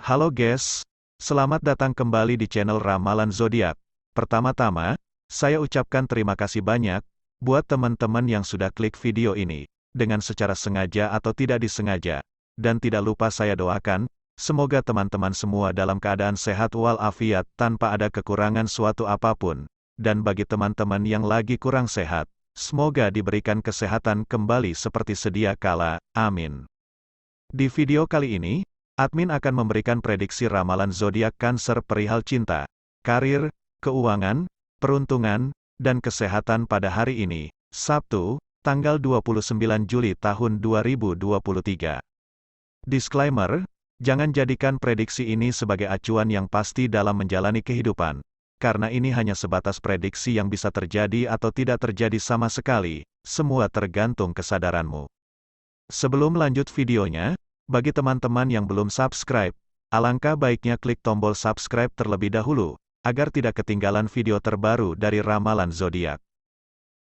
Halo guys, selamat datang kembali di channel Ramalan Zodiak. Pertama-tama, saya ucapkan terima kasih banyak buat teman-teman yang sudah klik video ini, dengan secara sengaja atau tidak disengaja. Dan tidak lupa saya doakan, semoga teman-teman semua dalam keadaan sehat walafiat tanpa ada kekurangan suatu apapun. Dan bagi teman-teman yang lagi kurang sehat, semoga diberikan kesehatan kembali seperti sedia kala, amin. Di video kali ini, admin akan memberikan prediksi ramalan zodiak Cancer perihal cinta, karir, keuangan, peruntungan, dan kesehatan pada hari ini, Sabtu, tanggal 29 Juli tahun 2023. Disclaimer, jangan jadikan prediksi ini sebagai acuan yang pasti dalam menjalani kehidupan, karena ini hanya sebatas prediksi yang bisa terjadi atau tidak terjadi sama sekali, semua tergantung kesadaranmu. Sebelum lanjut videonya, bagi teman-teman yang belum subscribe, alangkah baiknya klik tombol subscribe terlebih dahulu, agar tidak ketinggalan video terbaru dari Ramalan Zodiak.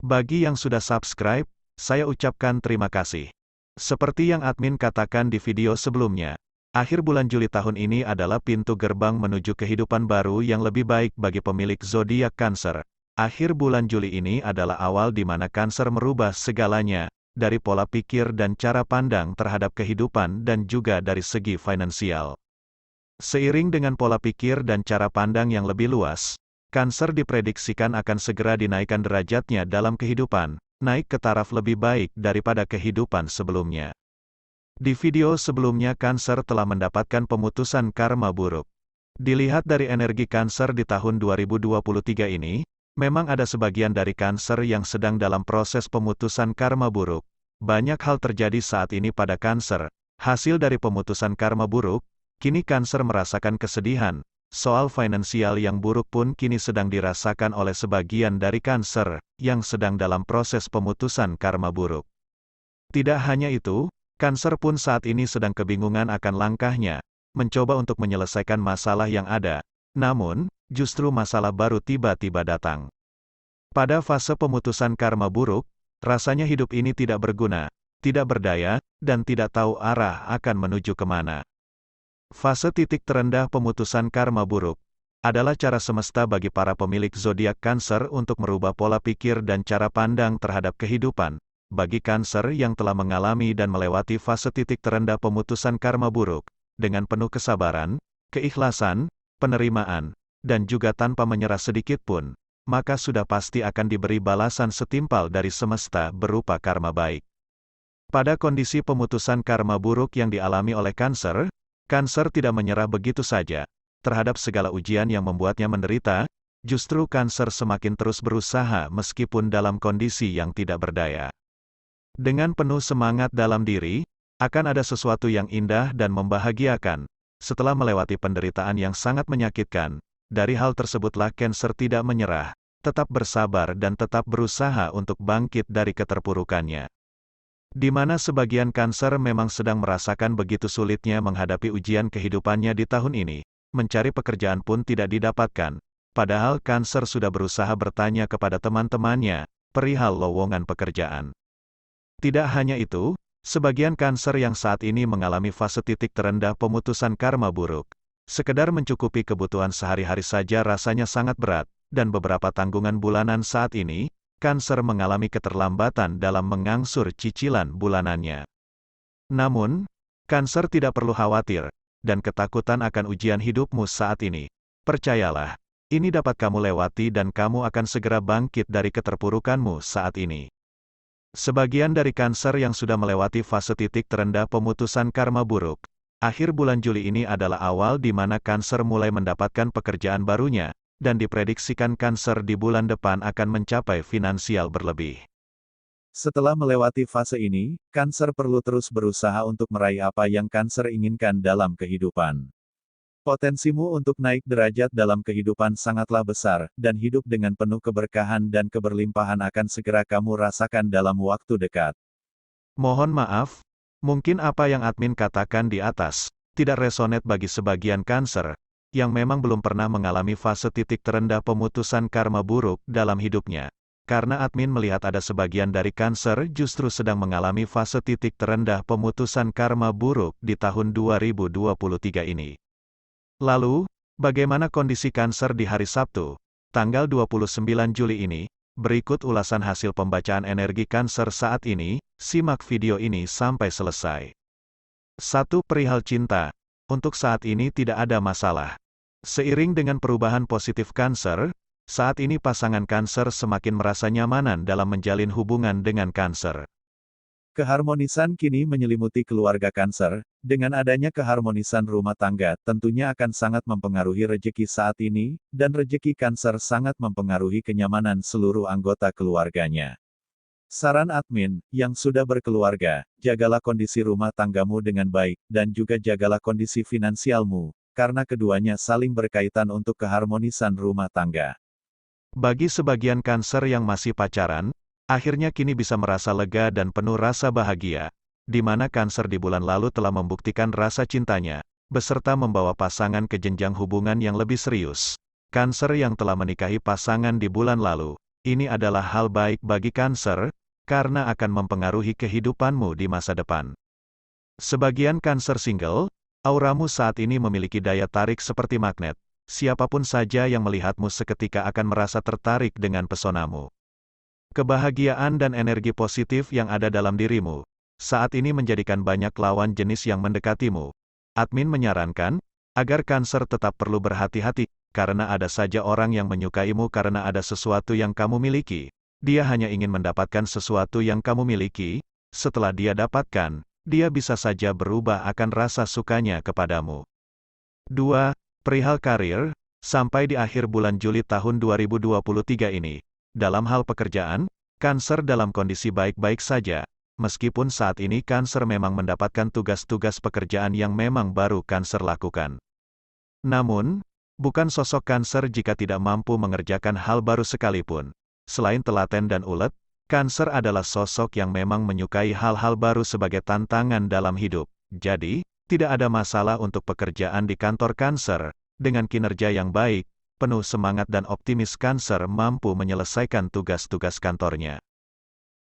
Bagi yang sudah subscribe, saya ucapkan terima kasih. Seperti yang admin katakan di video sebelumnya, akhir bulan Juli tahun ini adalah pintu gerbang menuju kehidupan baru yang lebih baik bagi pemilik zodiak Cancer. Akhir bulan Juli ini adalah awal di mana Cancer merubah segalanya, dari pola pikir dan cara pandang terhadap kehidupan dan juga dari segi finansial. Seiring dengan pola pikir dan cara pandang yang lebih luas, Cancer diprediksikan akan segera dinaikkan derajatnya dalam kehidupan, naik ke taraf lebih baik daripada kehidupan sebelumnya. Di video sebelumnya Cancer telah mendapatkan pemutusan karma buruk. Dilihat dari energi Cancer di tahun 2023 ini, memang ada sebagian dari Cancer yang sedang dalam proses pemutusan karma buruk. Banyak hal terjadi saat ini pada Cancer. Hasil dari pemutusan karma buruk, kini Cancer merasakan kesedihan. Soal finansial yang buruk pun kini sedang dirasakan oleh sebagian dari Cancer, yang sedang dalam proses pemutusan karma buruk. Tidak hanya itu, Cancer pun saat ini sedang kebingungan akan langkahnya, mencoba untuk menyelesaikan masalah yang ada. Namun, justru masalah baru tiba-tiba datang. Pada fase pemutusan karma buruk, rasanya hidup ini tidak berguna, tidak berdaya, dan tidak tahu arah akan menuju kemana. Fase titik terendah pemutusan karma buruk adalah cara semesta bagi para pemilik zodiak Cancer untuk merubah pola pikir dan cara pandang terhadap kehidupan. Bagi Cancer yang telah mengalami dan melewati fase titik terendah pemutusan karma buruk, dengan penuh kesabaran, keikhlasan, penerimaan, dan juga tanpa menyerah sedikit pun, maka sudah pasti akan diberi balasan setimpal dari semesta berupa karma baik. Pada kondisi pemutusan karma buruk yang dialami oleh Cancer, Cancer tidak menyerah begitu saja terhadap segala ujian yang membuatnya menderita, justru Cancer semakin terus berusaha meskipun dalam kondisi yang tidak berdaya. Dengan penuh semangat dalam diri, akan ada sesuatu yang indah dan membahagiakan. Setelah melewati penderitaan yang sangat menyakitkan, dari hal tersebutlah Cancer tidak menyerah, tetap bersabar dan tetap berusaha untuk bangkit dari keterpurukannya. Di mana sebagian Cancer memang sedang merasakan begitu sulitnya menghadapi ujian kehidupannya di tahun ini, mencari pekerjaan pun tidak didapatkan, padahal Cancer sudah berusaha bertanya kepada teman-temannya, perihal lowongan pekerjaan. Tidak hanya itu, sebagian Cancer yang saat ini mengalami fase titik terendah pemutusan karma buruk, sekedar mencukupi kebutuhan sehari-hari saja rasanya sangat berat, dan beberapa tanggungan bulanan saat ini, Cancer mengalami keterlambatan dalam mengangsur cicilan bulanannya. Namun, Cancer tidak perlu khawatir, dan ketakutan akan ujian hidupmu saat ini. Percayalah, ini dapat kamu lewati dan kamu akan segera bangkit dari keterpurukanmu saat ini. Sebagian dari Cancer yang sudah melewati fase titik terendah pemutusan karma buruk, akhir bulan Juli ini adalah awal di mana Cancer mulai mendapatkan pekerjaan barunya, dan diprediksikan Cancer di bulan depan akan mencapai finansial berlebih. Setelah melewati fase ini, Cancer perlu terus berusaha untuk meraih apa yang Cancer inginkan dalam kehidupan. Potensimu untuk naik derajat dalam kehidupan sangatlah besar, dan hidup dengan penuh keberkahan dan keberlimpahan akan segera kamu rasakan dalam waktu dekat. Mohon maaf, mungkin apa yang admin katakan di atas tidak resonate bagi sebagian Cancer, yang memang belum pernah mengalami fase titik terendah pemutusan karma buruk dalam hidupnya. Karena admin melihat ada sebagian dari Cancer justru sedang mengalami fase titik terendah pemutusan karma buruk di tahun 2023 ini. Lalu, bagaimana kondisi Cancer di hari Sabtu, tanggal 29 Juli ini? Berikut ulasan hasil pembacaan energi Cancer saat ini, simak video ini sampai selesai. 1. Perihal cinta. Untuk saat ini tidak ada masalah. Seiring dengan perubahan positif Cancer, saat ini pasangan Cancer semakin merasa nyamanan dalam menjalin hubungan dengan Cancer. Keharmonisan kini menyelimuti keluarga Cancer. Dengan adanya keharmonisan rumah tangga, tentunya akan sangat mempengaruhi rejeki saat ini, dan rejeki Cancer sangat mempengaruhi kenyamanan seluruh anggota keluarganya. Saran admin, yang sudah berkeluarga, jagalah kondisi rumah tanggamu dengan baik, dan juga jagalah kondisi finansialmu, karena keduanya saling berkaitan untuk keharmonisan rumah tangga. Bagi sebagian Cancer yang masih pacaran, akhirnya kini bisa merasa lega dan penuh rasa bahagia, di mana Cancer di bulan lalu telah membuktikan rasa cintanya, beserta membawa pasangan ke jenjang hubungan yang lebih serius. Cancer yang telah menikahi pasangan di bulan lalu, ini adalah hal baik bagi Cancer, karena akan mempengaruhi kehidupanmu di masa depan. Sebagian Cancer single, auramu saat ini memiliki daya tarik seperti magnet. Siapapun saja yang melihatmu seketika akan merasa tertarik dengan pesonamu. Kebahagiaan dan energi positif yang ada dalam dirimu, saat ini menjadikan banyak lawan jenis yang mendekatimu. Admin menyarankan, agar Cancer tetap perlu berhati-hati, karena ada saja orang yang menyukaimu karena ada sesuatu yang kamu miliki. Dia hanya ingin mendapatkan sesuatu yang kamu miliki, setelah dia dapatkan, dia bisa saja berubah akan rasa sukanya kepadamu. 2. Perihal karir, sampai di akhir bulan Juli tahun 2023 ini, dalam hal pekerjaan, Cancer dalam kondisi baik-baik saja, meskipun saat ini Cancer memang mendapatkan tugas-tugas pekerjaan yang memang baru Cancer lakukan. Namun, bukan sosok Cancer jika tidak mampu mengerjakan hal baru sekalipun. Selain telaten dan ulet, Cancer adalah sosok yang memang menyukai hal-hal baru sebagai tantangan dalam hidup. Jadi, tidak ada masalah untuk pekerjaan di kantor Cancer. Dengan kinerja yang baik, penuh semangat dan optimis Cancer mampu menyelesaikan tugas-tugas kantornya.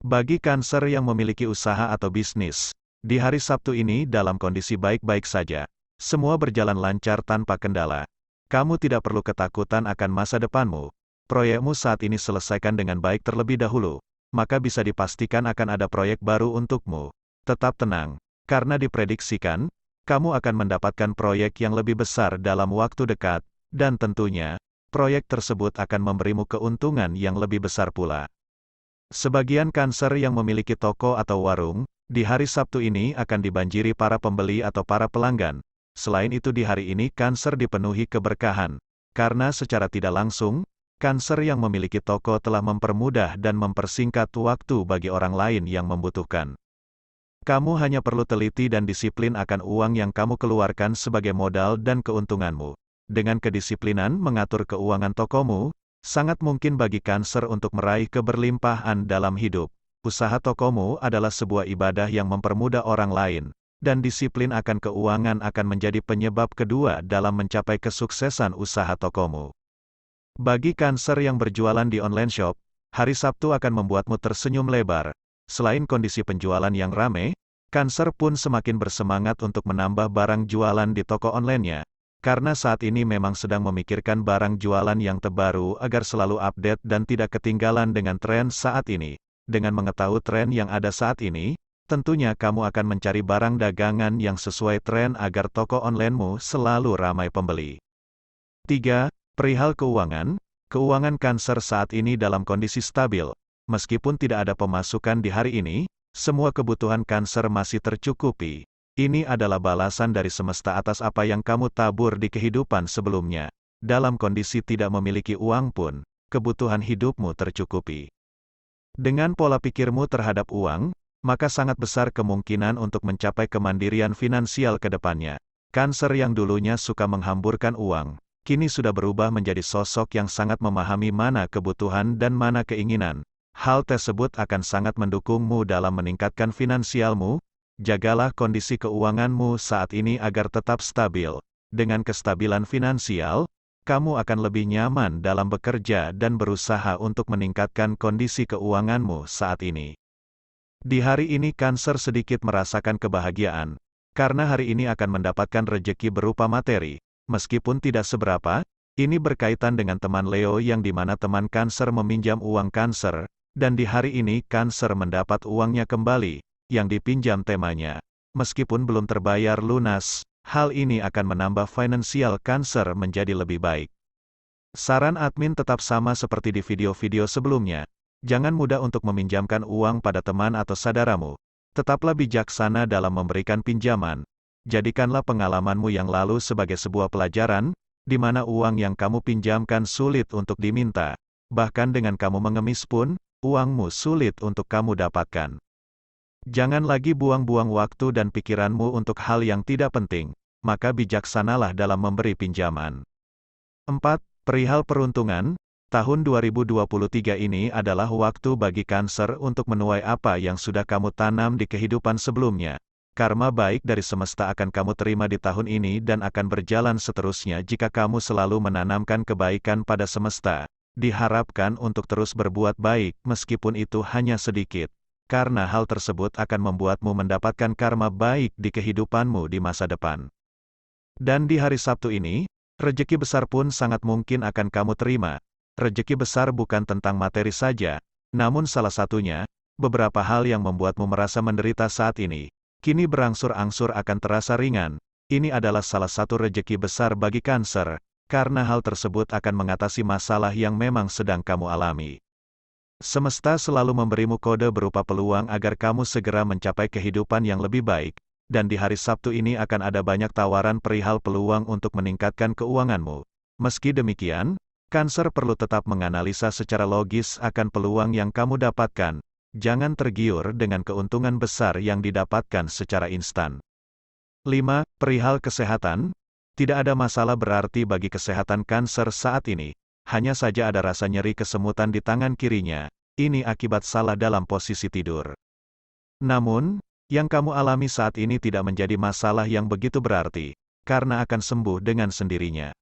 Bagi Cancer yang memiliki usaha atau bisnis, di hari Sabtu ini dalam kondisi baik-baik saja. Semua berjalan lancar tanpa kendala. Kamu tidak perlu ketakutan akan masa depanmu. Proyekmu saat ini selesaikan dengan baik terlebih dahulu, maka bisa dipastikan akan ada proyek baru untukmu. Tetap tenang, karena diprediksikan, kamu akan mendapatkan proyek yang lebih besar dalam waktu dekat, dan tentunya, proyek tersebut akan memberimu keuntungan yang lebih besar pula. Sebagian Cancer yang memiliki toko atau warung, di hari Sabtu ini akan dibanjiri para pembeli atau para pelanggan. Selain itu di hari ini Cancer dipenuhi keberkahan, karena secara tidak langsung, Cancer yang memiliki toko telah mempermudah dan mempersingkat waktu bagi orang lain yang membutuhkan. Kamu hanya perlu teliti dan disiplin akan uang yang kamu keluarkan sebagai modal dan keuntunganmu. Dengan kedisiplinan mengatur keuangan tokomu, sangat mungkin bagi Cancer untuk meraih keberlimpahan dalam hidup. Usaha tokomu adalah sebuah ibadah yang mempermudah orang lain, dan disiplin akan keuangan akan menjadi penyebab kedua dalam mencapai kesuksesan usaha tokomu. Bagi Cancer yang berjualan di online shop, hari Sabtu akan membuatmu tersenyum lebar. Selain kondisi penjualan yang ramai, Cancer pun semakin bersemangat untuk menambah barang jualan di toko online-nya. Karena saat ini memang sedang memikirkan barang jualan yang terbaru agar selalu update dan tidak ketinggalan dengan tren saat ini. Dengan mengetahui tren yang ada saat ini, tentunya kamu akan mencari barang dagangan yang sesuai tren agar toko online-mu selalu ramai pembeli. 3. Perihal keuangan, keuangan Cancer saat ini dalam kondisi stabil. Meskipun tidak ada pemasukan di hari ini, semua kebutuhan Cancer masih tercukupi. Ini adalah balasan dari semesta atas apa yang kamu tabur di kehidupan sebelumnya. Dalam kondisi tidak memiliki uang pun, kebutuhan hidupmu tercukupi. Dengan pola pikirmu terhadap uang, maka sangat besar kemungkinan untuk mencapai kemandirian finansial ke depannya. Cancer yang dulunya suka menghamburkan uang, kini sudah berubah menjadi sosok yang sangat memahami mana kebutuhan dan mana keinginan. Hal tersebut akan sangat mendukungmu dalam meningkatkan finansialmu. Jagalah kondisi keuanganmu saat ini agar tetap stabil. Dengan kestabilan finansial, kamu akan lebih nyaman dalam bekerja dan berusaha untuk meningkatkan kondisi keuanganmu saat ini. Di hari ini Cancer sedikit merasakan kebahagiaan, karena hari ini akan mendapatkan rejeki berupa materi. Meskipun tidak seberapa, ini berkaitan dengan teman Leo yang dimana teman Cancer meminjam uang Cancer, dan di hari ini Cancer mendapat uangnya kembali, yang dipinjam temanya. Meskipun belum terbayar lunas, hal ini akan menambah finansial Cancer menjadi lebih baik. Saran admin tetap sama seperti di video-video sebelumnya. Jangan mudah untuk meminjamkan uang pada teman atau saudaramu. Tetaplah bijaksana dalam memberikan pinjaman. Jadikanlah pengalamanmu yang lalu sebagai sebuah pelajaran, di mana uang yang kamu pinjamkan sulit untuk diminta. Bahkan dengan kamu mengemis pun, uangmu sulit untuk kamu dapatkan. Jangan lagi buang-buang waktu dan pikiranmu untuk hal yang tidak penting, maka bijaksanalah dalam memberi pinjaman. 4. Perihal peruntungan, tahun 2023 ini adalah waktu bagi Cancer untuk menuai apa yang sudah kamu tanam di kehidupan sebelumnya. Karma baik dari semesta akan kamu terima di tahun ini dan akan berjalan seterusnya jika kamu selalu menanamkan kebaikan pada semesta. Diharapkan untuk terus berbuat baik meskipun itu hanya sedikit. Karena hal tersebut akan membuatmu mendapatkan karma baik di kehidupanmu di masa depan. Dan di hari Sabtu ini, rejeki besar pun sangat mungkin akan kamu terima. Rejeki besar bukan tentang materi saja, namun salah satunya, beberapa hal yang membuatmu merasa menderita saat ini, kini berangsur-angsur akan terasa ringan. Ini adalah salah satu rejeki besar bagi Cancer, karena hal tersebut akan mengatasi masalah yang memang sedang kamu alami. Semesta selalu memberimu kode berupa peluang agar kamu segera mencapai kehidupan yang lebih baik, dan di hari Sabtu ini akan ada banyak tawaran perihal peluang untuk meningkatkan keuanganmu. Meski demikian, Cancer perlu tetap menganalisa secara logis akan peluang yang kamu dapatkan. Jangan tergiur dengan keuntungan besar yang didapatkan secara instan. 5. Perihal kesehatan, tidak ada masalah berarti bagi kesehatan Cancer saat ini. Hanya saja ada rasa nyeri kesemutan di tangan kirinya. Ini akibat salah dalam posisi tidur. Namun, yang kamu alami saat ini tidak menjadi masalah yang begitu berarti, karena akan sembuh dengan sendirinya.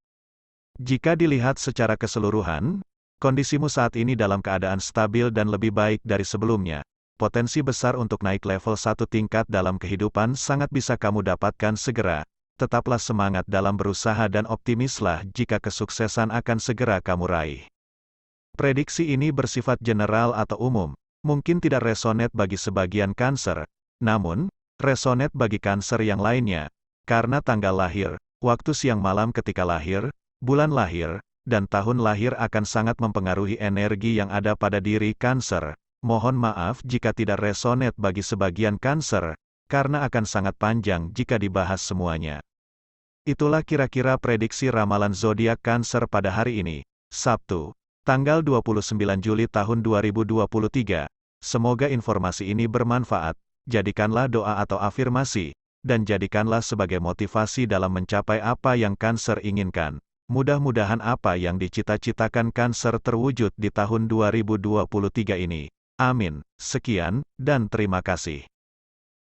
Jika dilihat secara keseluruhan, kondisimu saat ini dalam keadaan stabil dan lebih baik dari sebelumnya. Potensi besar untuk naik level 1 tingkat dalam kehidupan sangat bisa kamu dapatkan segera. Tetaplah semangat dalam berusaha dan optimislah jika kesuksesan akan segera kamu raih. Prediksi ini bersifat general atau umum, mungkin tidak resonate bagi sebagian Cancer, namun, resonate bagi Cancer yang lainnya, karena tanggal lahir, waktu siang malam ketika lahir, bulan lahir, dan tahun lahir akan sangat mempengaruhi energi yang ada pada diri Cancer. Mohon maaf jika tidak resonate bagi sebagian Cancer, karena akan sangat panjang jika dibahas semuanya. Itulah kira-kira prediksi ramalan zodiak Cancer pada hari ini, Sabtu, tanggal 29 Juli tahun 2023. Semoga informasi ini bermanfaat, jadikanlah doa atau afirmasi, dan jadikanlah sebagai motivasi dalam mencapai apa yang Cancer inginkan. Mudah-mudahan apa yang dicita-citakan Cancer terwujud di tahun 2023 ini. Amin. Sekian, dan terima kasih.